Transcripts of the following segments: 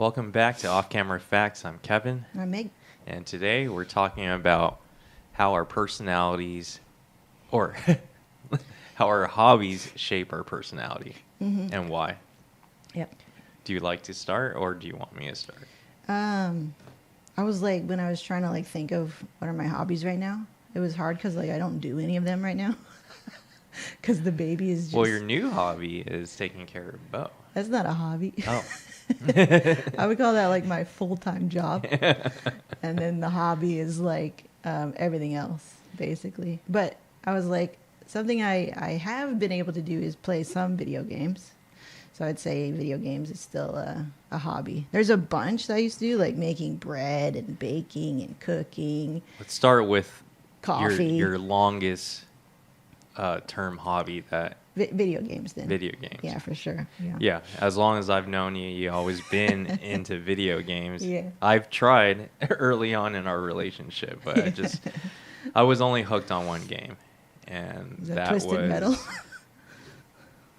Welcome back to Off Camera Facts. I'm Kevin, I'm Meg. and today we're talking about how our personalities, or how our hobbies shape our personality, and why. Yep. Do you like to start, or do you want me to start? I was like, when I was trying to think of what are my hobbies right now, it was hard because I don't do any of them right now. Because the baby is just... Well, your new hobby is taking care of Bo. That's not a hobby. Oh. I would call that my full-time job. And then the hobby is everything else, basically. But I was something I have been able to do is play some video games. So I'd say video games is still a hobby. There's a bunch that I used to do, like making bread and baking and cooking. Let's start with coffee. Your longest term hobby that... Video games, then. Video games. Yeah, for sure. Yeah, as long as I've known you, you've always been into video games. Yeah. I've tried early on in our relationship, but I was only hooked on one game, and that Twisted Metal?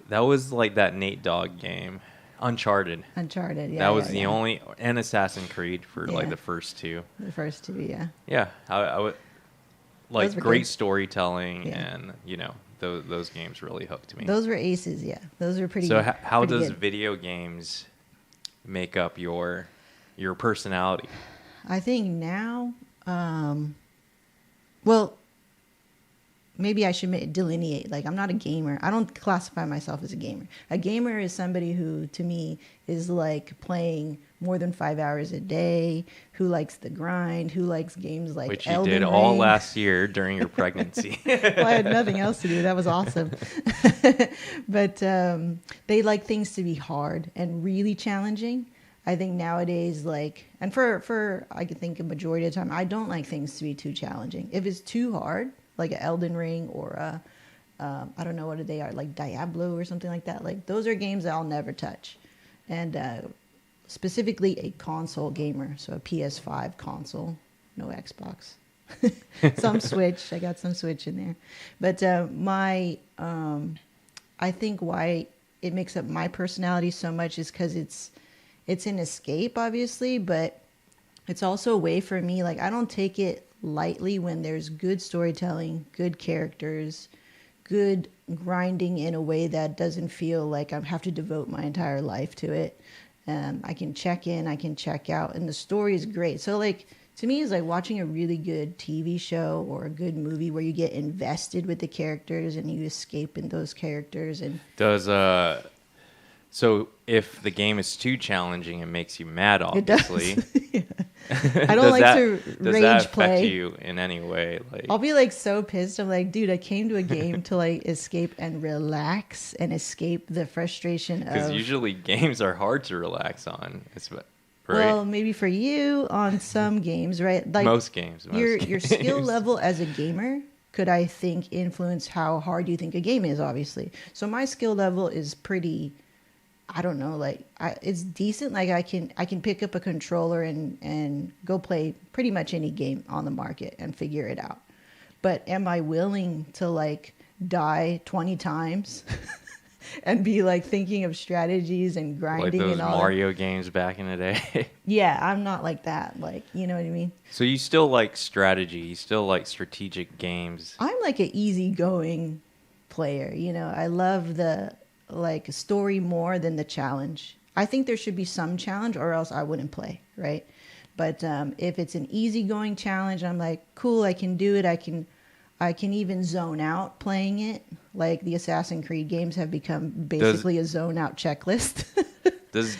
That was like that Nate Dogg game, Uncharted. Uncharted, yeah. That was the only, and Assassin's Creed for the first two. The first two, yeah. Yeah, I would like Those were great good. Storytelling, Yeah. and those games really hooked me. Those were aces, yeah. Those were pretty. So how pretty does good. video games make up your personality? I think now, well, maybe I should delineate. I'm not a gamer. I don't classify myself as a gamer. A gamer is somebody who, to me, is playing more than 5 hours a day, who likes the grind, who likes games like Which you Elden did Ring. all last year during your pregnancy. Well, I had nothing else to do. That was awesome. But they like things to be hard and really challenging. I think nowadays, and for I could think a majority of the time, I don't like things to be too challenging. If it's too hard, like an Elden Ring or I don't know what they are, like Diablo or something like that. Those are games that I'll never touch. And specifically a console gamer, so a PS5 console, no Xbox. Some Switch. I got some Switch in there. But I think why it makes up my personality so much is because it's an escape, obviously, but it's also a way for me. I don't take it lightly when there's good storytelling, good characters, good grinding in a way that doesn't feel like I have to devote my entire life to it. I can check in, I can check out, and the story is great. So to me, it's like watching a really good TV show or a good movie where you get invested with the characters and you escape in those characters. And so if the game is too challenging, it makes you mad, obviously. It does. I don't like to does rage that affect play. you in any way? I'll be so pissed. I'm dude, I came to a game to escape and relax and escape the frustration of... Because usually games are hard to relax on. Right? Well, maybe for you on some games, right? Most games. Your skill level as a gamer could, I think, influence how hard you think a game is, obviously. So my skill level is pretty... I don't know, it's decent. I can pick up a controller and go play pretty much any game on the market and figure it out. But am I willing to die 20 times and be thinking of strategies and grinding like those and all Mario that? games back in the day? Yeah, I'm not like that. You know what I mean? So you still like strategy? You still like strategic games? I'm an easygoing player. I love the story more than the challenge. I think there should be some challenge or else I wouldn't play, right? But if it's an easygoing challenge, I'm cool, I can do it. I can even zone out playing it. The Assassin's Creed games have become basically a zone out checklist. Does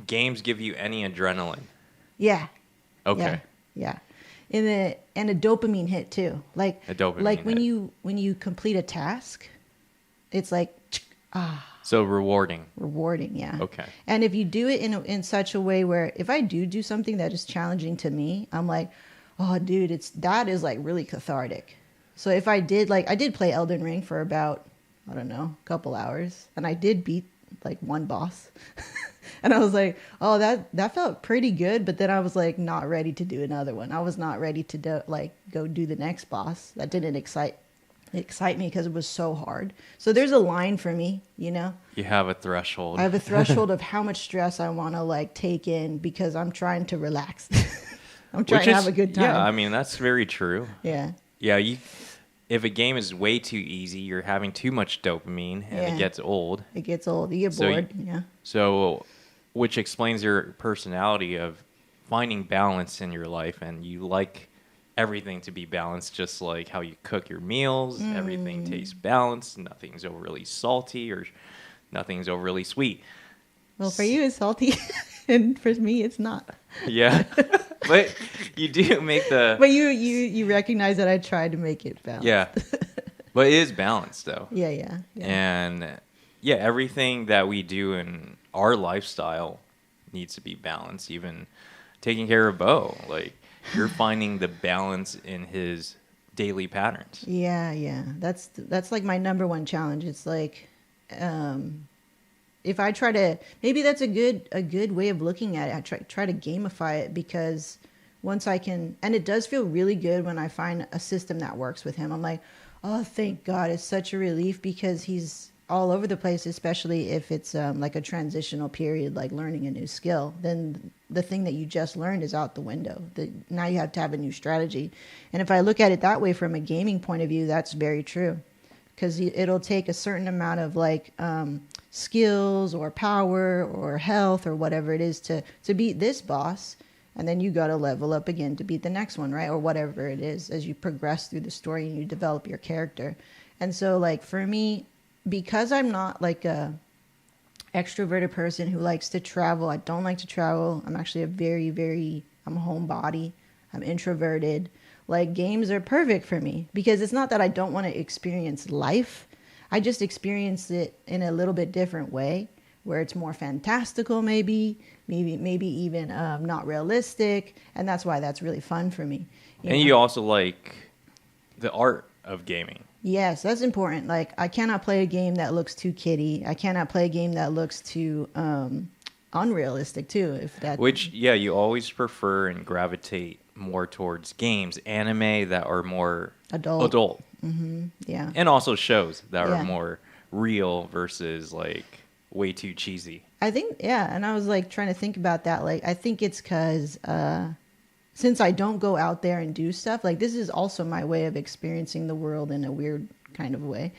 games give you any adrenaline? Yeah. Okay. Yeah. And a dopamine hit too. A dopamine hit. when you complete a task, it's so rewarding. Rewarding, yeah. Okay. And if you do it in such a way where if I do something that is challenging to me, I'm oh, dude, that is really cathartic. So if I did I did play Elden Ring for about, I don't know, a couple hours, and I did beat one boss. And I was oh, that felt pretty good, but then I was not ready to do another one. I was not ready to go do the next boss. That didn't excite excite me because it was so hard. So there's a line for me, you know. You have a threshold. I have a threshold of how much stress I want to like take in because I'm trying to relax. I'm trying to have a good time. Yeah, I mean, that's very true. Yeah. Yeah, if a game is way too easy, you're having too much dopamine and it gets old. It gets old. You get bored. Yeah. So, which explains your personality of finding balance in your life, and you like everything to be balanced, just like how you cook your meals. Everything tastes balanced. Nothing's overly salty or nothing's overly sweet. Well, for you, it's salty, and for me, it's not. Yeah, but you do make the. But you recognize that I tried to make it balanced. Yeah, but it is balanced though. Yeah. And yeah, everything that we do in our lifestyle needs to be balanced. Even taking care of Bo, like you're finding the balance in his daily patterns. Yeah. That's like my number one challenge. It's like, if I try to, maybe that's a good way of looking at it. I try to gamify it, because once I can, and it does feel really good when I find a system that works with him. I'm like, oh, thank God. It's such a relief, because he's all over the place, especially if it's like a transitional period, like learning a new skill. Then the thing that you just learned is out the window. Now you have to have a new strategy. And if I look at it that way from a gaming point of view, that's very true, because it'll take a certain amount of like skills or power or health or whatever it is to beat this boss. And then you got to level up again to beat the next one, right? Or whatever it is as you progress through the story and you develop your character. And so like for me, because I'm not like a extroverted person who likes to travel, I don't like to travel. I'm actually I'm a homebody. I'm introverted. Like games are perfect for me, because it's not that I don't want to experience life. I just experience it in a little bit different way, where it's more fantastical, maybe even not realistic. And that's why that's really fun for me. You also like the art of gaming. Yes, that's important. Like, I cannot play a game that looks too kiddie. I cannot play a game that looks too unrealistic, too. You always prefer and gravitate more towards games, anime that are more adult. Mm-hmm. Yeah. And also shows that are more real versus, like, way too cheesy. I think, and I was, like, trying to think about that. Like, I think it's because since I don't go out there and do stuff, like this is also my way of experiencing the world in a weird kind of way.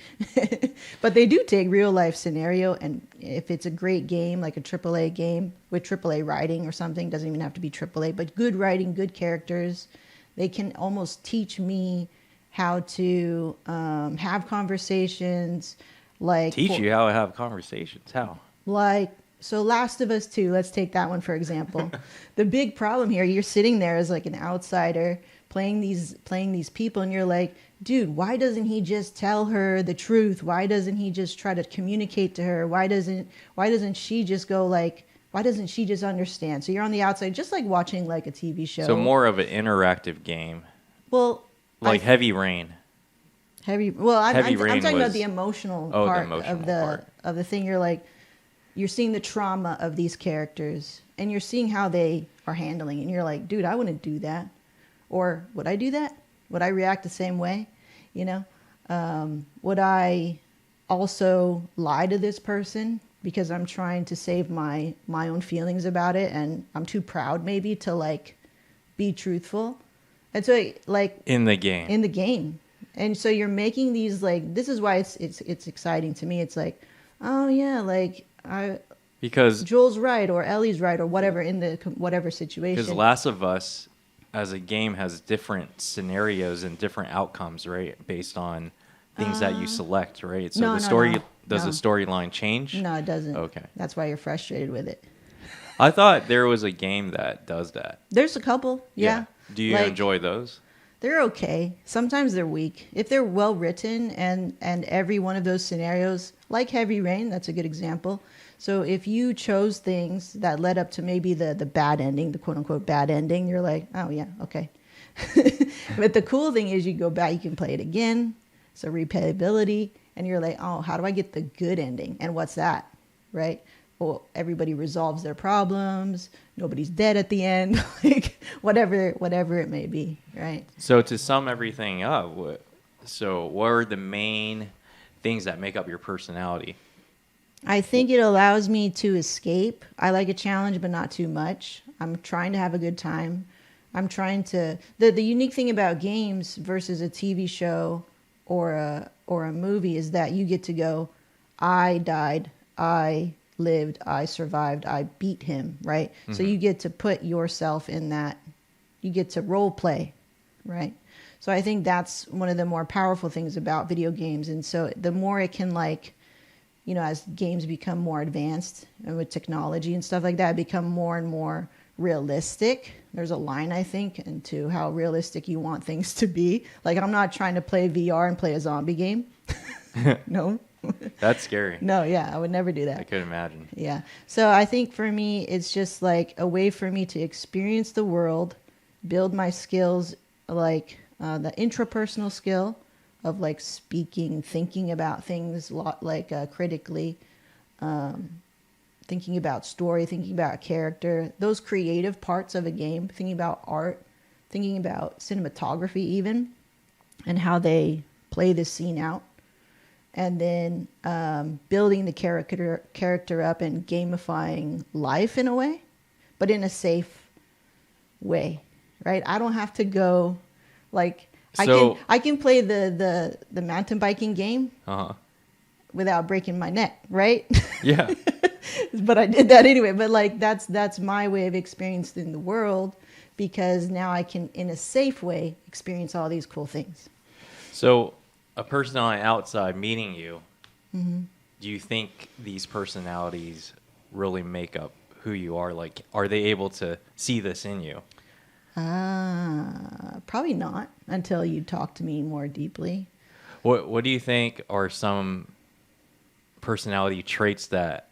But they do take real life scenario, and if it's a great game, like a AAA game with AAA writing or something, doesn't even have to be AAA, but good writing, good characters, they can almost teach me how to have conversations. Like teach you how to have conversations. How? Like, so Last of Us 2, let's take that one for example. The big problem here, you're sitting there as like an outsider playing these people, and you're like, dude, why doesn't he just tell her the truth? Why doesn't he just try to communicate to her? Why doesn't she just go like, why doesn't she just understand? So you're on the outside, just like watching like a TV show. So more of an interactive game. Well, like Heavy Rain. I'm talking about the emotional part of the thing. You're like, you're seeing the trauma of these characters, and you're seeing how they are handling it. And you're like, dude, I wouldn't do that. Or would I do that? Would I react the same way? You know, would I also lie to this person because I'm trying to save my own feelings about it, and I'm too proud maybe to like be truthful? And so like in the game. And so you're making these like, this is why it's exciting to me. It's like, oh yeah, like because Joel's right or Ellie's right or whatever in the whatever situation. Because Last of Us as a game has different scenarios and different outcomes, right? Based on things that you select, right? So the storyline change? No, it doesn't. Okay. That's why you're frustrated with it. I thought there was a game that does that. There's a couple, yeah. Do you enjoy those? They're okay. Sometimes they're weak. If they're well written and every one of those scenarios, like Heavy Rain, that's a good example. So if you chose things that led up to maybe the bad ending, the quote unquote bad ending, you're like, oh yeah, okay. But the cool thing is you go back, you can play it again. So replayability, and you're like, oh, how do I get the good ending? And what's that, right? Well, everybody resolves their problems. Nobody's dead at the end, like whatever it may be, right? So to sum everything up, So, what are the main things that make up your personality? I think it allows me to escape. I like a challenge, but not too much. I'm trying to have a good time. I'm trying to. The unique thing about games versus a TV show or a movie is that you get to go, I died, I lived, I survived, I beat him, right? So you get to put yourself in that. You get to role play, right? So I think that's one of the more powerful things about video games. And so the more it can like, you know, as games become more advanced and with technology and stuff like that, become more and more realistic. There's a line, I think, into how realistic you want things to be. Like, I'm not trying to play VR and play a zombie game. No. That's scary. No, yeah, I would never do that. I could imagine. Yeah. So I think for me, it's just like a way for me to experience the world, build my skills, like the intrapersonal skill of like speaking, thinking about things like critically, thinking about story, thinking about character, those creative parts of a game, thinking about art, thinking about cinematography even, and how they play the scene out. And then building the character up and gamifying life in a way, but in a safe way, right? I don't have to go like I can play the mountain biking game without breaking my neck, right? Yeah. But I did that anyway. But like that's my way of experiencing the world, because now I can, in a safe way, experience all these cool things. So, a person on the outside meeting you, do you think these personalities really make up who you are? Like, are they able to see this in you? Probably not until you talk to me more deeply. What do you think are some personality traits that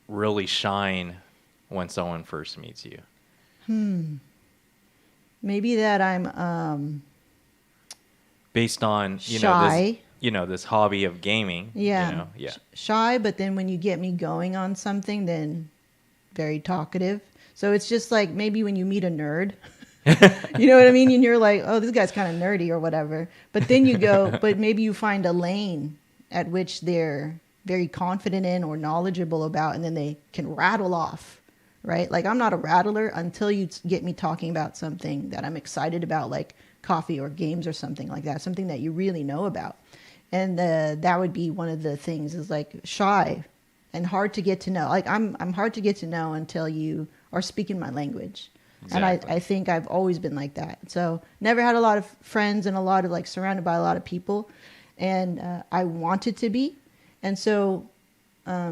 really shine when someone first meets you? Maybe that I'm based on shy. This hobby of gaming. Yeah. Yeah. Shy, but then when you get me going on something, then very talkative. So it's just like maybe when you meet a nerd, you know what I mean? And you're like, oh, this guy's kind of nerdy or whatever. But then you go, but maybe you find a lane at which they're very confident in or knowledgeable about, and then they can rattle off, right? Like, I'm not a rattler until you get me talking about something that I'm excited about, like coffee or games or something like that, something that you really know about. And that would be one of the things, is like shy and hard to get to know. Like, I'm hard to get to know until you are speaking my language. Exactly. And I think I've always been like that. So never had a lot of friends and a lot of like surrounded by a lot of people. And I wanted to be. And so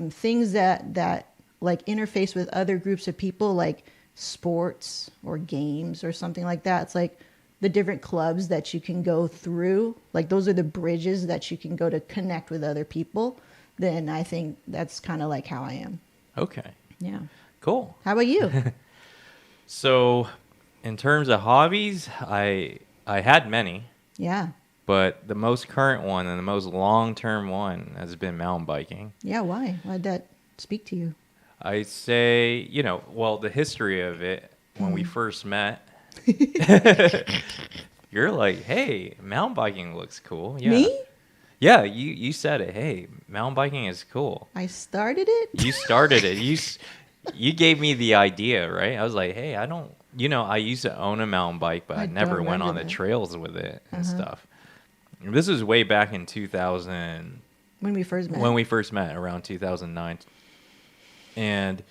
things that like interface with other groups of people, like sports or games or something like that. It's like the different clubs that you can go through. Like, those are the bridges that you can go to connect with other people. Then I think that's kind of like how I am. Okay. Yeah. Cool. How about you? So, in terms of hobbies, I had many. Yeah. But the most current one and the most long-term one has been mountain biking. Yeah, why? Why'd that speak to you? I say, the history of it, when we first met, you're like, hey, mountain biking looks cool. Yeah. Me? Yeah, you said it. Hey, mountain biking is cool. I started it? You started it. You gave me the idea, right? I was like, hey, I used to own a mountain bike, but I never went on the trails with it and stuff. This was way back in 2000. When we first met. When we first met, around 2009. And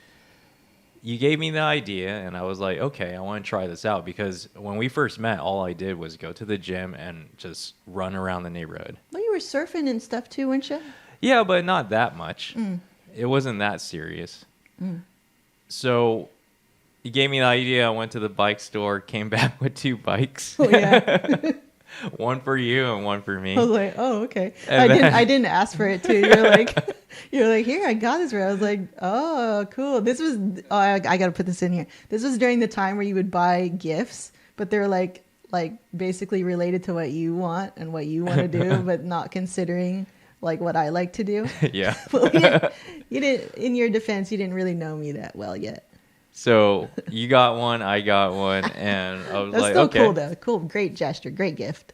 you gave me the idea, and I was like, okay, I want to try this out. Because when we first met, all I did was go to the gym and just run around the neighborhood. Well, you were surfing and stuff too, weren't you? Yeah, but not that much. It wasn't that serious. So you gave me the idea. I went to the bike store, came back with 2 bikes. Oh, yeah. One for you and one for me. I was like, oh, okay. I didn't ask for it too. You're like, here, I got this for you. I was like, oh, cool. This was, I got to put this in here. This was during the time where you would buy gifts, but they're like basically related to what you want and what you want to do, but not considering like what I like to do. Yeah. Well, you didn't, in your defense, you didn't really know me that well yet. So you got one, I got one, and I was That's like, still okay. cool though. Cool, great gesture, great gift.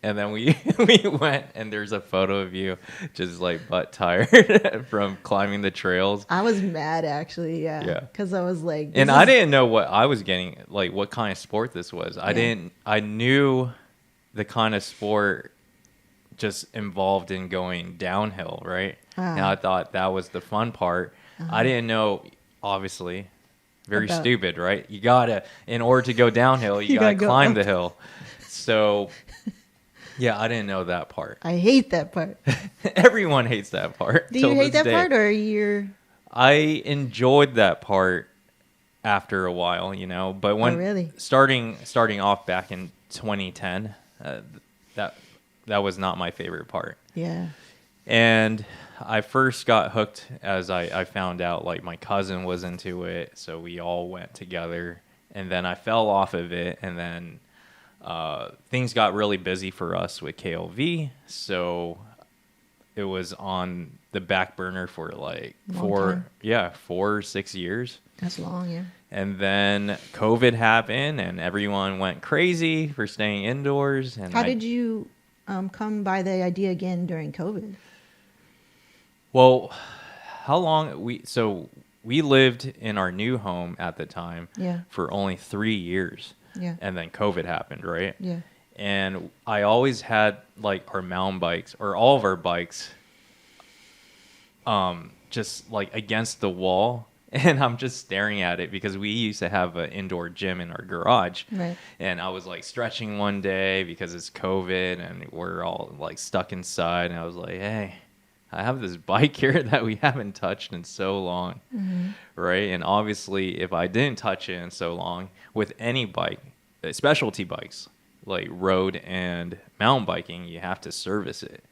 And then we we went, and there's a photo of you just like butt tired from climbing the trails. I was mad actually, yeah. Yeah. Because I was like, And I didn't know what I was getting, like what kind of sport this was. I knew the kind of sport just involved in going downhill, right? And I thought that was the fun part. I didn't know, obviously, very stupid, right? You gotta, in order to go downhill, you gotta climb the hill. So, yeah, I didn't know that part. I hate that part. Everyone hates that part. Do you hate that part, or you're... I enjoyed that part after a while, you know. But when really? starting off back in 2010, that was not my favorite part. Yeah. And I first got hooked as I found out like my cousin was into it, so we all went together. And then I fell off of it, and then things got really busy for us with KLV, so it was on the back burner for like 4 or 6 years. That's long, yeah. And then COVID happened, and everyone went crazy for staying indoors. And how did you come by the idea again during COVID? Well, how long we lived in our new home at the time for only 3 years. Yeah. And then COVID happened, right? Yeah. And I always had like our mountain bikes or all of our bikes just like against the wall, and I'm just staring at it because we used to have an indoor gym in our garage. Right. And I was like stretching one day because it's COVID and we're all like stuck inside, and I was like, hey, I have this bike here that we haven't touched in so long, right? And obviously, if I didn't touch it in so long, with any bike, specialty bikes, like road and mountain biking, you have to service it.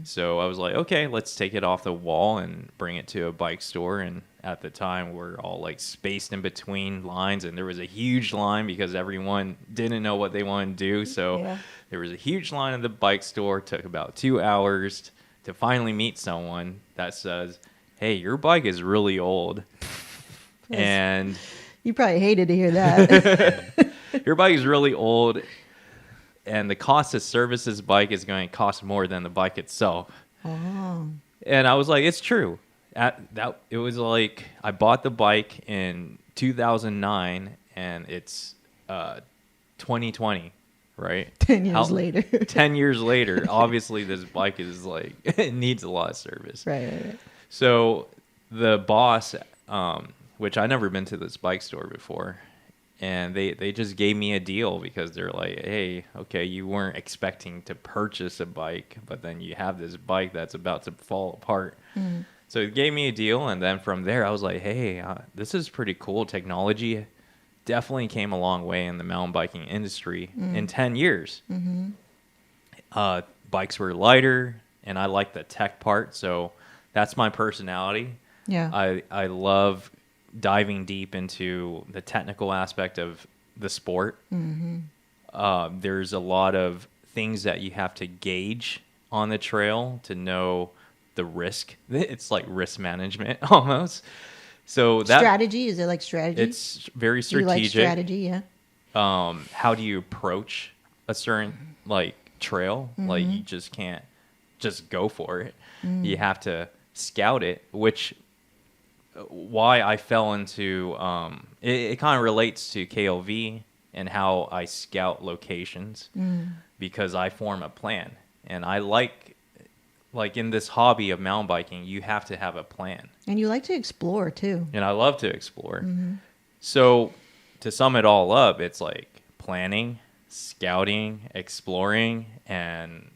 So I was like, okay, let's take it off the wall and bring it to a bike store. And at the time, we're all like spaced in between lines, and there was a huge line because everyone didn't know what they wanted to do. So there was a huge line at the bike store. It took about 2 hours to finally meet someone that says, hey, your bike is really old. And you probably hated to hear that. Your bike is really old, and the cost to service this bike is going to cost more than the bike itself. Oh. And I was like, it's true. It was like I bought the bike in 2009, and it's 2020, right? 10 years later. 10 years later, obviously this bike is like, it needs a lot of service. Right. So the boss, which I never been to this bike store before, and they just gave me a deal because they're like, hey, okay, you weren't expecting to purchase a bike, but then you have this bike that's about to fall apart. So it gave me a deal, and then from there I was like, hey, this is pretty cool. Technology definitely came a long way in the mountain biking industry in 10 years. Bikes were lighter, and I like the tech part, so that's my personality. Yeah. I love diving deep into the technical aspect of the sport. There's a lot of things that you have to gauge on the trail to know the risk. It's like risk management almost. So that strategy, is it like strategy? It's very strategic. You like strategy, yeah. How do you approach a certain like trail? Like you just can't just go for it. You have to scout it, which why I fell into it kind of relates to KLV and how I scout locations, because I form a plan, and I like in this hobby of mountain biking, you have to have a plan. And you like to explore too. And I love to explore. So to sum it all up, it's like planning, scouting, exploring, and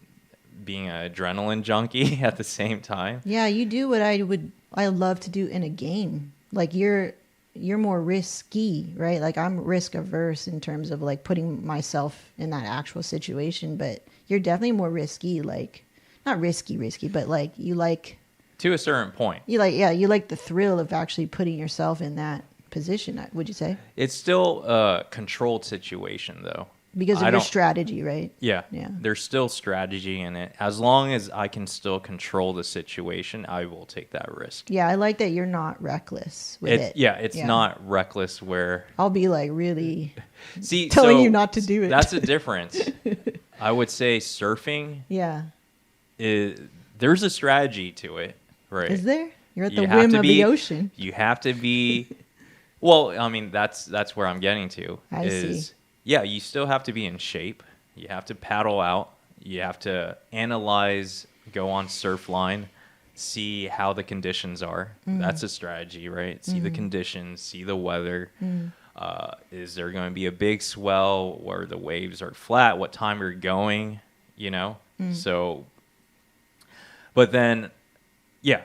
being an adrenaline junkie at the same time. Yeah, you do what I love to do in a game. Like you're more risky, right? Like I'm risk averse in terms of like putting myself in that actual situation, but you're definitely more risky, like not risky, but like you like to a certain point. You like the thrill of actually putting yourself in that position, would you say? It's still a controlled situation though. Because of your strategy, right? Yeah. There's still strategy in it. As long as I can still control the situation, I will take that risk. Yeah, I like that you're not reckless with it. Yeah, it's not reckless where... I'll be like really telling you not to do it. That's a difference. I would say surfing Yeah. is, there's a strategy to it, right? Is there? You're at the You have whim to of be, the ocean. you have to be, well, I mean, that's where I'm getting to. I see. Yeah, you still have to be in shape. You have to paddle out. You have to analyze, go on surf line, see how the conditions are. That's a strategy, right? See the conditions, see the weather. Is there going to be a big swell where the waves are flat? What time you're going, you know? So, but then, yeah,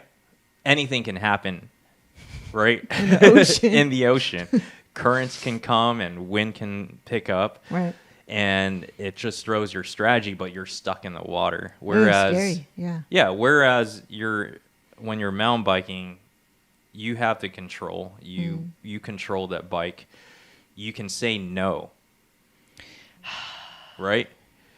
anything can happen, right? In the ocean. In the ocean. Currents can come and wind can pick up. Right. And it just throws your strategy, but you're stuck in the water. Ooh, Whereas, scary. Yeah. yeah, whereas when you're mountain biking, you have the control. You control that bike. You can say no. Right?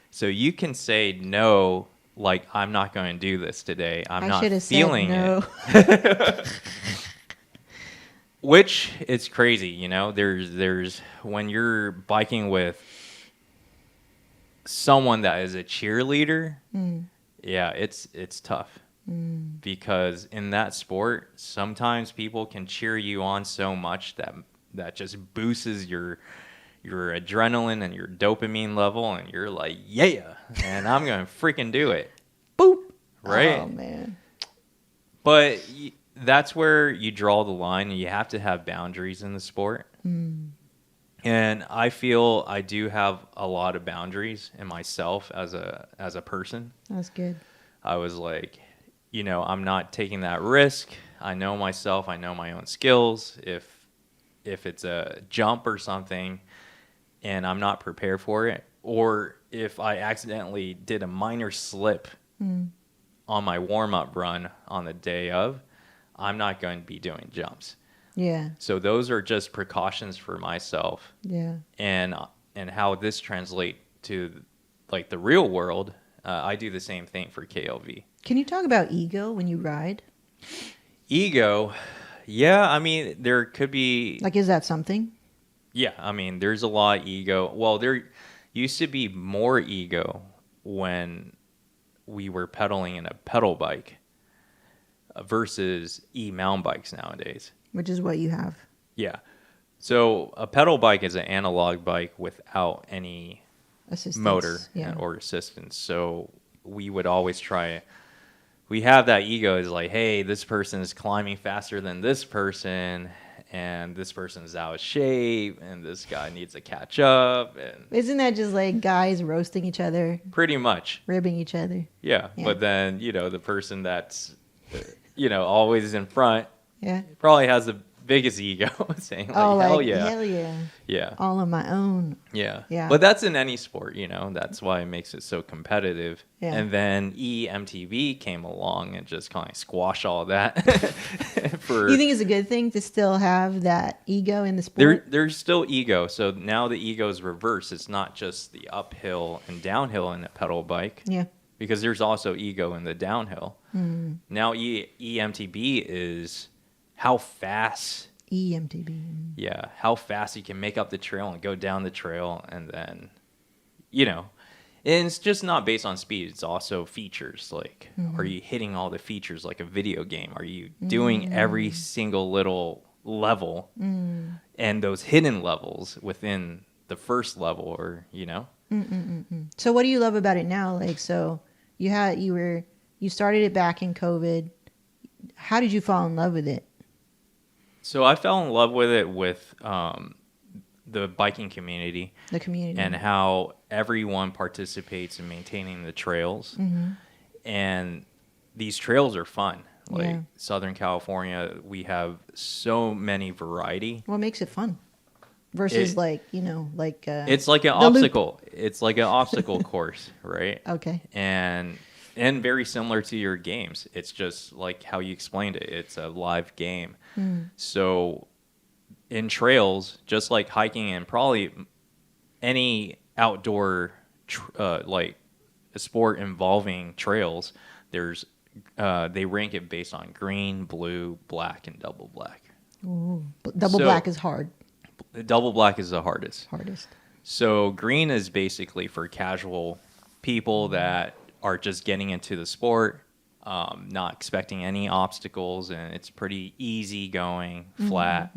So you can say no, like, I'm not going to do this today. I'm not should have feeling said no. it. Which is crazy, you know? There's when you're biking with someone that is a cheerleader, yeah, it's tough. Because in that sport, sometimes people can cheer you on so much that just boosts your adrenaline and your dopamine level, and you're like, yeah, and I'm gonna freaking do it. Boop. Right? Oh, man. But that's where you draw the line. You have to have boundaries in the sport. And I feel I do have a lot of boundaries in myself as a person. That's good. I was like, you know, I'm not taking that risk. I know myself. I know my own skills. If it's a jump or something and I'm not prepared for it, or if I accidentally did a minor slip on my warm-up run on the day of, I'm not going to be doing jumps. Yeah. So those are just precautions for myself. Yeah. And how this translate to like the real world. I do the same thing for KLV. Can you talk about ego when you ride? Ego, yeah. I mean, there could be. Like, is that something? Yeah, I mean, there's a lot of ego. Well, there used to be more ego when we were pedaling in a pedal bike versus e-mountain bikes nowadays. Which is what you have. Yeah. So a pedal bike is an analog bike without any Assistance. motor Yeah. or assistance. So we would always try. We have that ego is like, hey, this person is climbing faster than this person, and this person's out of shape, and this guy needs to catch up, and Isn't that just like guys roasting each other, pretty much, ribbing each other? yeah. Yeah. But then the person that's always in front Yeah. probably has the biggest ego, saying like, Oh, hell like, yeah, hell yeah. yeah. All on my own. Yeah. Yeah. But that's in any sport, that's why it makes it so competitive. Yeah. And then EMTV came along and just kind of squashed all that. You think it's a good thing to still have that ego in the sport? There's still ego. So now the ego is reversed. It's not just the uphill and downhill in a pedal bike. Yeah. Because there's also ego in the downhill. Now EMTB is how fast... EMTB. Yeah, how fast you can make up the trail and go down the trail, and then, and it's just not based on speed. It's also features. Like, are you hitting all the features like a video game? Are you doing every single little level and those hidden levels within the first level, or, So what do you love about it now? Like, so you started it back in COVID. How did you fall in love with it? So I fell in love with it with the biking community. The community. And how everyone participates in maintaining the trails. And these trails are fun. Like Southern California, we have so many variety. What makes it fun? Versus it's like it's like an obstacle. It's like an obstacle course, right? Okay. And very similar to your games. It's just like how you explained it. It's a live game. So in trails, just like hiking and probably any outdoor like a sport involving trails, there's they rank it based on green, blue, black, and double black. Ooh. Double black is hard. Double black is the hardest. Hardest. So green is basically for casual people that are just getting into the sport, not expecting any obstacles, and it's pretty easy going, flat,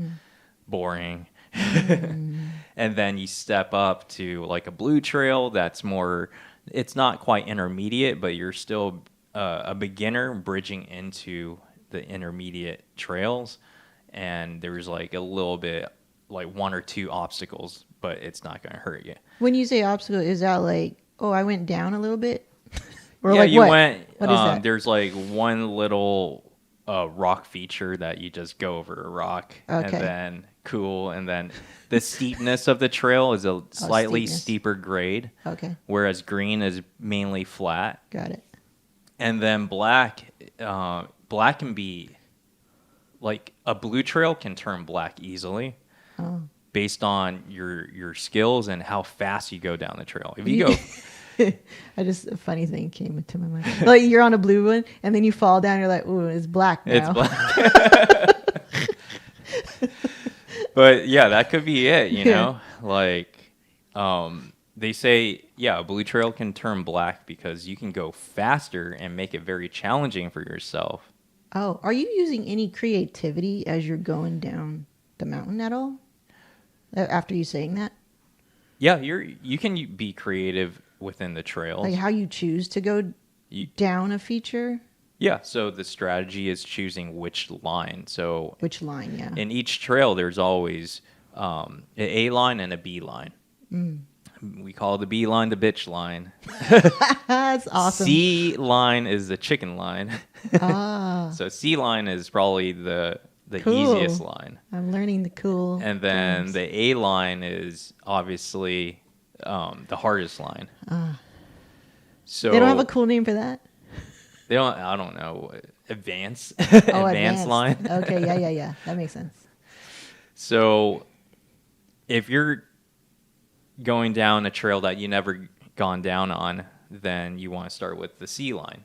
boring. And then you step up to like a blue trail that's more, it's not quite intermediate, but you're still a beginner bridging into the intermediate trails. And there's like a little bit, like one or two obstacles, but it's not going to hurt you. When you say obstacle, is that like, oh, I went down a little bit? Or Yeah, like you what? went. What is that? There's like one little rock feature that you just go over a rock, and Okay. then cool, and then the steepness of the trail is a slightly steepness. steeper grade, Okay, whereas green is mainly flat, got it. and then black. Black can be like a blue trail can turn black easily. Oh. Based on your skills and how fast you go down the trail. If you go A funny thing came into my mind. Like you're on a blue one, and then you fall down. You're like, "Ooh, it's black now." It's black. But yeah, that could be it, you know? Like, they say, yeah, a blue trail can turn black because you can go faster and make it very challenging for yourself. Oh, are you using any creativity as you're going down the mountain at all? After you saying that, Yeah, you can be creative within the trails. like how you choose to go down a feature, Yeah, so the strategy is choosing which line. So which line? Yeah. in each trail, there's always an A line and a B line. We call the B line the bitch line. That's awesome. C line is the chicken line. Ah, So C line is probably the Cool. easiest line. I'm learning the cool. And then terms. the A line is obviously the hardest line. So They don't have a cool name for that. They don't. I don't know. Advance. Oh, advanced line. Okay, yeah. That makes sense. So if you're going down a trail that you never gone down on, then you want to start with the C line.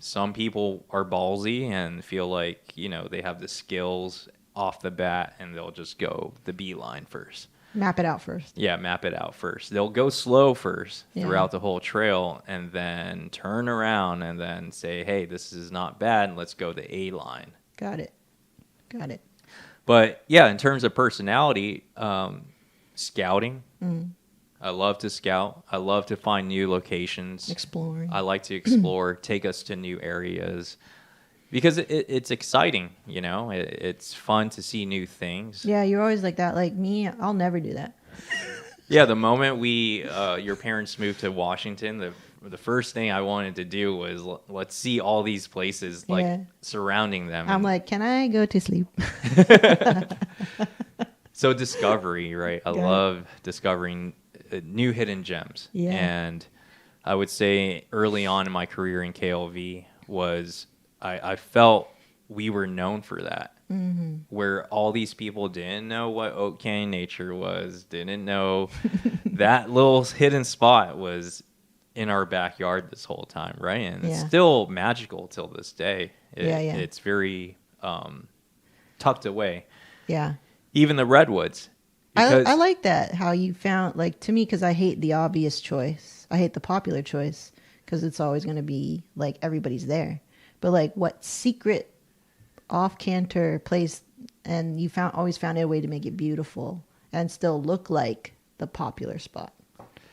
Some people are ballsy and feel like, you know, they have the skills off the bat and they'll just go the B line first. Map it out first. Yeah, map it out first. They'll go slow first Yeah. throughout the whole trail and then turn around and then say, hey, this is not bad. Let's go the A line. Got it. But yeah, in terms of personality, scouting. I love to scout. I love to find new locations. Exploring. I like to explore, take us to new areas because it's exciting, you know. It's fun to see new things. Yeah, you're always like that. Like me, I'll never do that. Yeah, the moment your parents moved to Washington, the first thing I wanted to do was let's see all these places like Yeah. surrounding them. I'm like, can I go to sleep? So discovery, right? I Got it. love discovering new hidden gems. Yeah. And I would say early on in my career in KLV was I felt we were known for that. Where all these people didn't know what Oak Canyon Nature was, didn't know that little hidden spot was in our backyard this whole time, right? And it's Yeah. still magical till this day. Yeah. It's very tucked away. Yeah. Even the redwoods. I like that, how you found, like, to me, because I hate the obvious choice. I hate the popular choice because it's always going to be, like, everybody's there. But, like, what secret off-canter place, and you always found a way to make it beautiful and still look like the popular spot,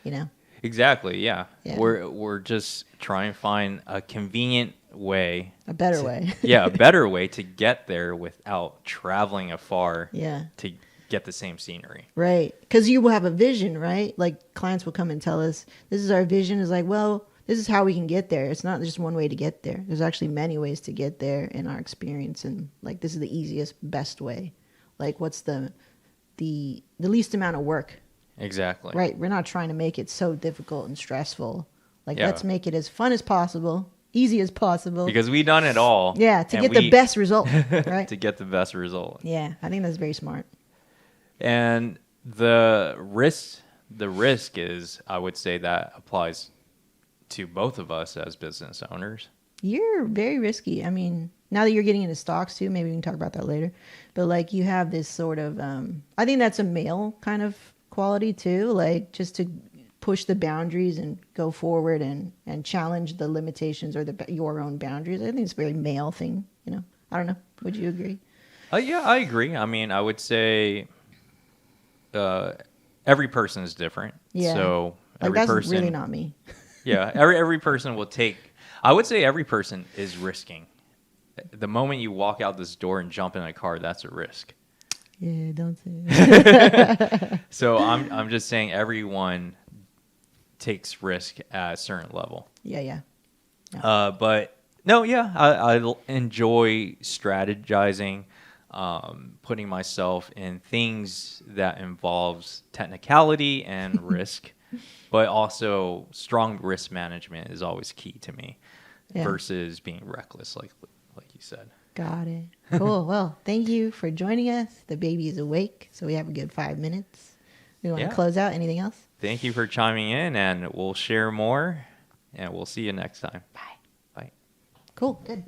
you know? Exactly, yeah. Yeah. We're just trying to find a convenient way. A better way. Yeah, a better way to get there without traveling afar Yeah. to get the same scenery. Right. Because you will have a vision, right? Like clients will come and tell us, this is our vision. It's like, well, this is how we can get there. It's not just one way to get there. There's actually many ways to get there in our experience. And like, this is the easiest, best way. Like, what's the least amount of work, Exactly. right? We're not trying to make it so difficult and stressful. Like, Yeah. let's make it as fun as possible, easy as possible. Because we've done it all. Yeah. To and get the we- best result, right? to get the best result. Yeah. I think that's very smart. And the risk is, I would say that applies to both of us as business owners. You're very risky. I mean, now that you're getting into stocks too, maybe we can talk about that later. But like you have this sort of, I think that's a male kind of quality too. Like just to push the boundaries and go forward and challenge the limitations or your own boundaries. I think it's a very male thing, you know. I don't know. Would you agree? Yeah, I agree. I mean, I would say every person is different. Yeah. So Like every that's person, really not me. yeah, every person will take. I would say every person is risking. The moment you walk out this door and jump in a car, that's a risk. Yeah, don't say it. So I'm just saying everyone takes risk at a certain level. Yeah. But no, yeah, I enjoy strategizing, putting myself in things that involves technicality and risk, but also strong risk management is always key to me versus being reckless, like you said. Got it. Cool. Well, thank you for joining us. The baby is awake, so we have a good 5 minutes. We want to close out. Anything else? Thank you for chiming in, and we'll share more, and we'll see you next time. Bye. Bye. Cool. Good.